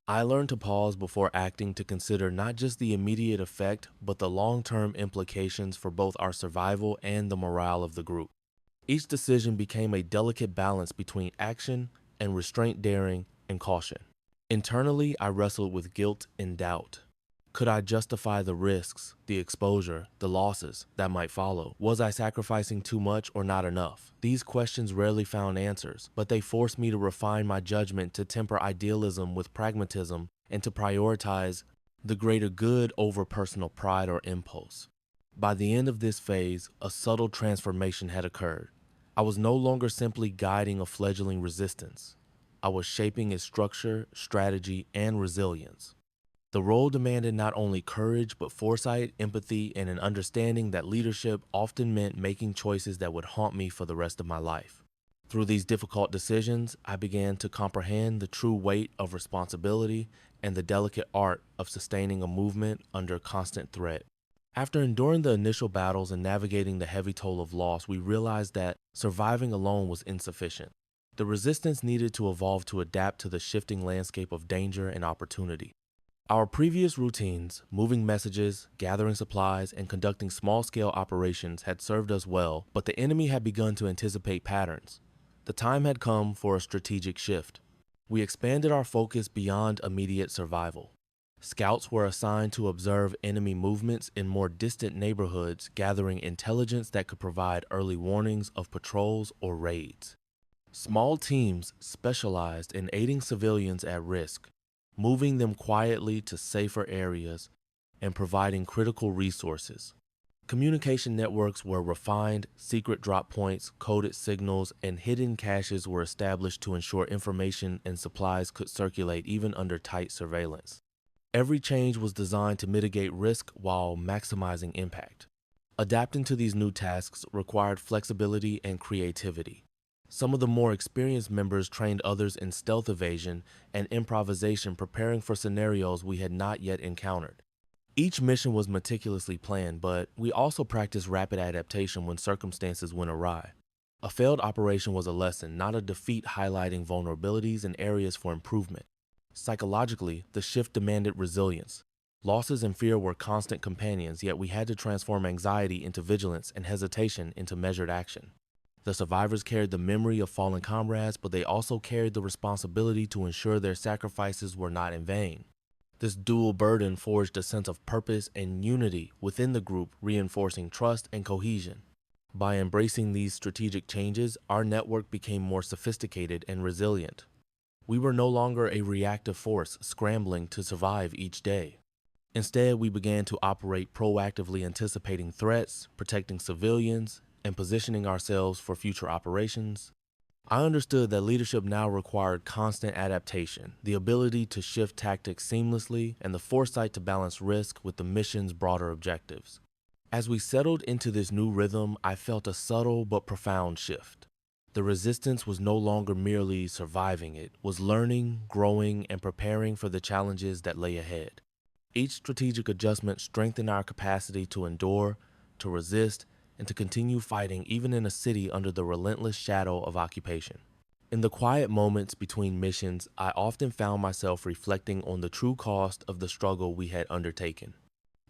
I learned to pause before acting, to consider not just the immediate effect, but the long-term implications for both our survival and the morale of the group. Each decision became a delicate balance between action and restraint, daring and caution. Internally, I wrestled with guilt and doubt. Could I justify the risks, the exposure, the losses that might follow? Was I sacrificing too much or not enough? These questions rarely found answers, but they forced me to refine my judgment, to temper idealism with pragmatism, and to prioritize the greater good over personal pride or impulse. By the end of this phase, a subtle transformation had occurred. I was no longer simply guiding a fledgling resistance. I was shaping its structure, strategy, and resilience. The role demanded not only courage, but foresight, empathy, and an understanding that leadership often meant making choices that would haunt me for the rest of my life. Through these difficult decisions, I began to comprehend the true weight of responsibility and the delicate art of sustaining a movement under constant threat. After enduring the initial battles and navigating the heavy toll of loss, we realized that surviving alone was insufficient. The resistance needed to evolve to adapt to the shifting landscape of danger and opportunity. Our previous routines, moving messages, gathering supplies, and conducting small-scale operations had served us well, but the enemy had begun to anticipate patterns. The time had come for a strategic shift. We expanded our focus beyond immediate survival. Scouts were assigned to observe enemy movements in more distant neighborhoods, gathering intelligence that could provide early warnings of patrols or raids. Small teams specialized in aiding civilians at risk, moving them quietly to safer areas, and providing critical resources. Communication networks were refined, secret drop points, coded signals, and hidden caches were established to ensure information and supplies could circulate even under tight surveillance. Every change was designed to mitigate risk while maximizing impact. Adapting to these new tasks required flexibility and creativity. Some of the more experienced members trained others in stealth evasion and improvisation, preparing for scenarios we had not yet encountered. Each mission was meticulously planned, but we also practiced rapid adaptation when circumstances went awry. A failed operation was a lesson, not a defeat, highlighting vulnerabilities and areas for improvement. Psychologically, the shift demanded resilience. Losses and fear were constant companions, yet we had to transform anxiety into vigilance and hesitation into measured action. The survivors carried the memory of fallen comrades, but they also carried the responsibility to ensure their sacrifices were not in vain. This dual burden forged a sense of purpose and unity within the group, reinforcing trust and cohesion. By embracing these strategic changes, our network became more sophisticated and resilient. We were no longer a reactive force scrambling to survive each day. Instead, we began to operate proactively, anticipating threats, protecting civilians, and positioning ourselves for future operations. I understood that leadership now required constant adaptation, the ability to shift tactics seamlessly, and the foresight to balance risk with the mission's broader objectives. As we settled into this new rhythm, I felt a subtle but profound shift. The resistance was no longer merely surviving, it was learning, growing, and preparing for the challenges that lay ahead. Each strategic adjustment strengthened our capacity to endure, to resist, and to continue fighting even in a city under the relentless shadow of occupation. In the quiet moments between missions, I often found myself reflecting on the true cost of the struggle we had undertaken.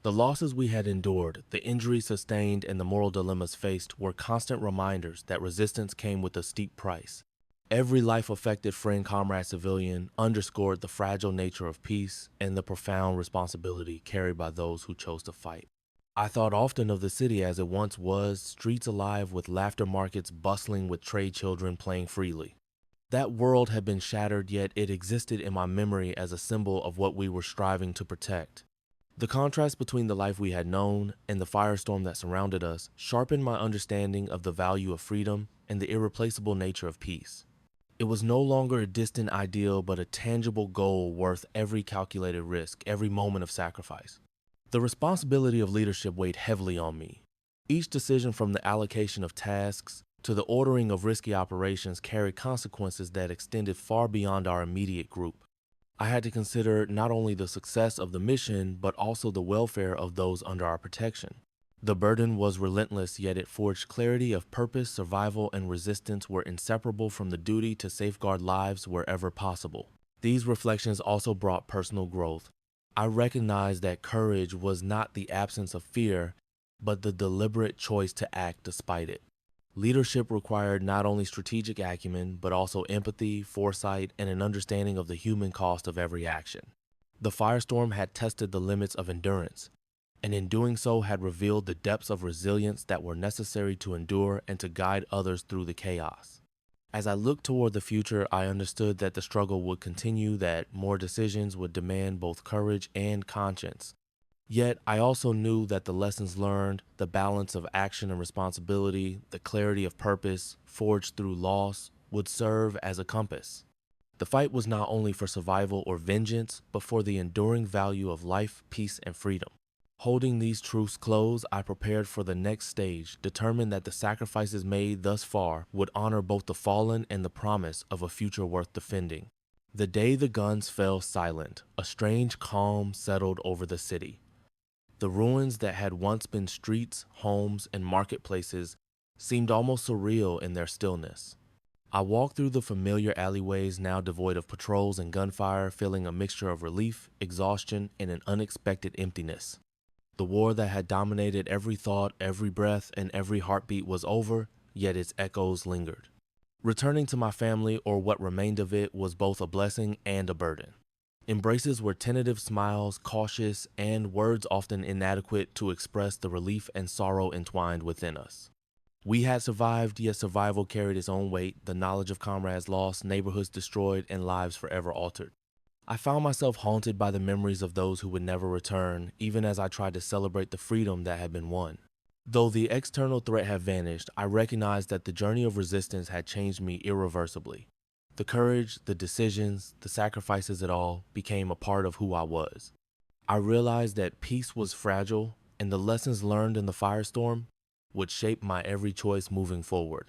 The losses we had endured, the injuries sustained, and the moral dilemmas faced were constant reminders that resistance came with a steep price. Every life-affected friend, comrade, civilian underscored the fragile nature of peace and the profound responsibility carried by those who chose to fight. I thought often of the city as it once was, streets alive with laughter, markets bustling with trade children playing freely. That world had been shattered, yet it existed in my memory as a symbol of what we were striving to protect. The contrast between the life we had known and the firestorm that surrounded us sharpened my understanding of the value of freedom and the irreplaceable nature of peace. It was no longer a distant ideal, but a tangible goal worth every calculated risk, every moment of sacrifice. The responsibility of leadership weighed heavily on me. Each decision, from the allocation of tasks to the ordering of risky operations, carried consequences that extended far beyond our immediate group. I had to consider not only the success of the mission, but also the welfare of those under our protection. The burden was relentless, yet it forged clarity of purpose. Survival and resistance were inseparable from the duty to safeguard lives wherever possible. These reflections also brought personal growth. I recognized that courage was not the absence of fear, but the deliberate choice to act despite it. Leadership required not only strategic acumen, but also empathy, foresight, and an understanding of the human cost of every action. The firestorm had tested the limits of endurance, and in doing so had revealed the depths of resilience that were necessary to endure and to guide others through the chaos. As I looked toward the future, I understood that the struggle would continue, that more decisions would demand both courage and conscience. Yet, I also knew that the lessons learned, the balance of action and responsibility, the clarity of purpose forged through loss, would serve as a compass. The fight was not only for survival or vengeance, but for the enduring value of life, peace, and freedom. Holding these truths close, I prepared for the next stage, determined that the sacrifices made thus far would honor both the fallen and the promise of a future worth defending. The day the guns fell silent, a strange calm settled over the city. The ruins that had once been streets, homes, and marketplaces seemed almost surreal in their stillness. I walked through the familiar alleyways now devoid of patrols and gunfire, feeling a mixture of relief, exhaustion, and an unexpected emptiness. The war that had dominated every thought, every breath, and every heartbeat was over, yet its echoes lingered. Returning to my family, or what remained of it, was both a blessing and a burden. Embraces were tentative smiles, cautious, and words often inadequate to express the relief and sorrow entwined within us. We had survived, yet survival carried its own weight, the knowledge of comrades lost, neighborhoods destroyed, and lives forever altered. I found myself haunted by the memories of those who would never return, even as I tried to celebrate the freedom that had been won. Though the external threat had vanished, I recognized that the journey of resistance had changed me irreversibly. The courage, the decisions, the sacrifices, it all became a part of who I was. I realized that peace was fragile, and the lessons learned in the firestorm would shape my every choice moving forward.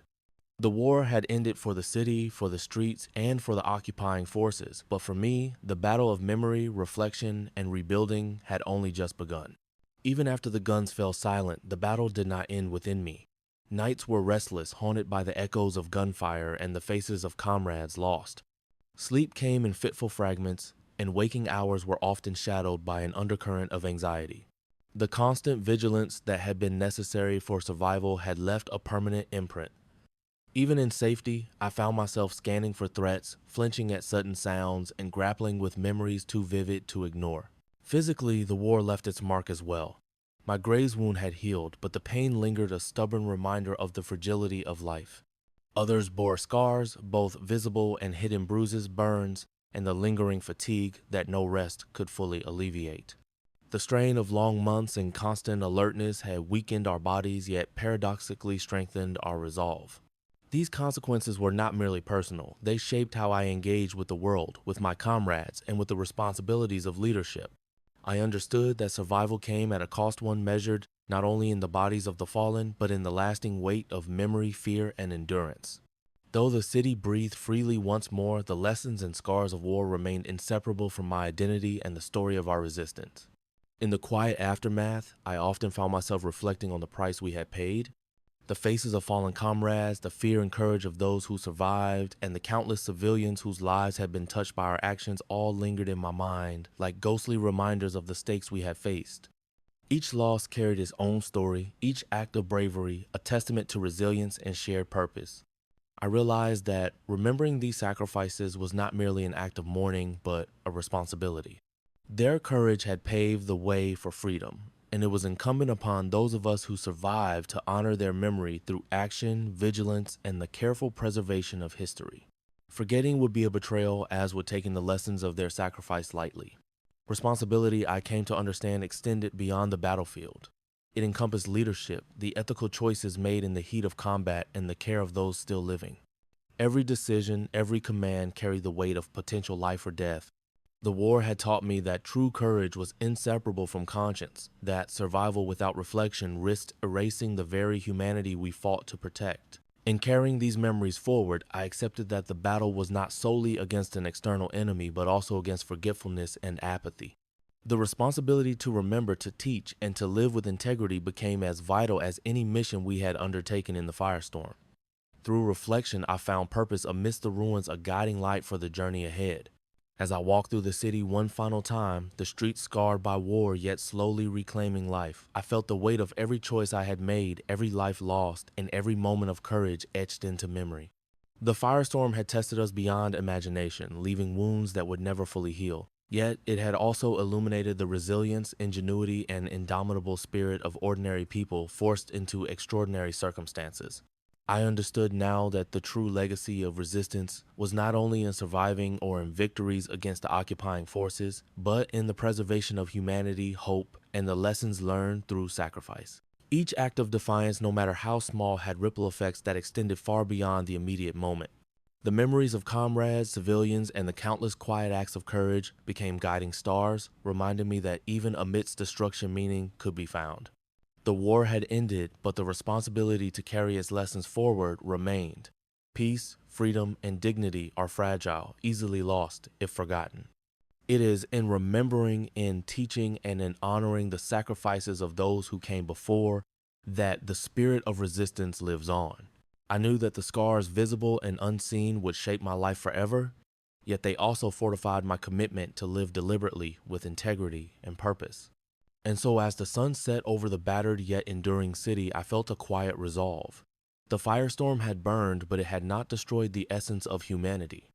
The war had ended for the city, for the streets, and for the occupying forces, but for me, the battle of memory, reflection, and rebuilding had only just begun. Even after the guns fell silent, the battle did not end within me. Nights were restless, haunted by the echoes of gunfire and the faces of comrades lost. Sleep came in fitful fragments, and waking hours were often shadowed by an undercurrent of anxiety. The constant vigilance that had been necessary for survival had left a permanent imprint. Even in safety, I found myself scanning for threats, flinching at sudden sounds, and grappling with memories too vivid to ignore. Physically, the war left its mark as well. My graze wound had healed, but the pain lingered, a stubborn reminder of the fragility of life. Others bore scars, both visible and hidden bruises, burns, and the lingering fatigue that no rest could fully alleviate. The strain of long months and constant alertness had weakened our bodies, yet paradoxically strengthened our resolve. These consequences were not merely personal. They shaped how I engaged with the world, with my comrades, and with the responsibilities of leadership. I understood that survival came at a cost, one measured not only in the bodies of the fallen, but in the lasting weight of memory, fear, and endurance. Though the city breathed freely once more, the lessons and scars of war remained inseparable from my identity and the story of our resistance. In the quiet aftermath, I often found myself reflecting on the price we had paid. The faces of fallen comrades, the fear and courage of those who survived, and the countless civilians whose lives had been touched by our actions all lingered in my mind like ghostly reminders of the stakes we had faced. Each loss carried its own story, each act of bravery a testament to resilience and shared purpose. I realized that remembering these sacrifices was not merely an act of mourning, but a responsibility. Their courage had paved the way for freedom, and it was incumbent upon those of us who survived to honor their memory through action, vigilance, and the careful preservation of history. Forgetting would be a betrayal, as would taking the lessons of their sacrifice lightly. Responsibility, I came to understand, extended beyond the battlefield. It encompassed leadership, the ethical choices made in the heat of combat, and the care of those still living. Every decision, every command carried the weight of potential life or death. The war had taught me that true courage was inseparable from conscience, that survival without reflection risked erasing the very humanity we fought to protect. In carrying these memories forward, I accepted that the battle was not solely against an external enemy, but also against forgetfulness and apathy. The responsibility to remember, to teach, and to live with integrity became as vital as any mission we had undertaken in the firestorm. Through reflection, I found purpose amidst the ruins, a guiding light for the journey ahead. As I walked through the city one final time, the streets scarred by war yet slowly reclaiming life, I felt the weight of every choice I had made, every life lost, and every moment of courage etched into memory. The firestorm had tested us beyond imagination, leaving wounds that would never fully heal. Yet it had also illuminated the resilience, ingenuity, and indomitable spirit of ordinary people forced into extraordinary circumstances. I understood now that the true legacy of resistance was not only in surviving or in victories against the occupying forces, but in the preservation of humanity, hope, and the lessons learned through sacrifice. Each act of defiance, no matter how small, had ripple effects that extended far beyond the immediate moment. The memories of comrades, civilians, and the countless quiet acts of courage became guiding stars, reminding me that even amidst destruction, meaning could be found. The war had ended, but the responsibility to carry its lessons forward remained. Peace, freedom, and dignity are fragile, easily lost if forgotten. It is in remembering, in teaching, and in honoring the sacrifices of those who came before that the spirit of resistance lives on. I knew that the scars, visible and unseen, would shape my life forever, yet they also fortified my commitment to live deliberately with integrity and purpose. And so as the sun set over the battered yet enduring city, I felt a quiet resolve. The firestorm had burned, but it had not destroyed the essence of humanity.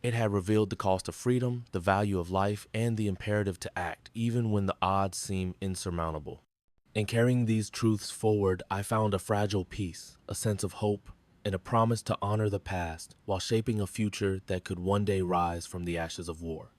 It had revealed the cost of freedom, the value of life, and the imperative to act, even when the odds seemed insurmountable. In carrying these truths forward, I found a fragile peace, a sense of hope, and a promise to honor the past while shaping a future that could one day rise from the ashes of war.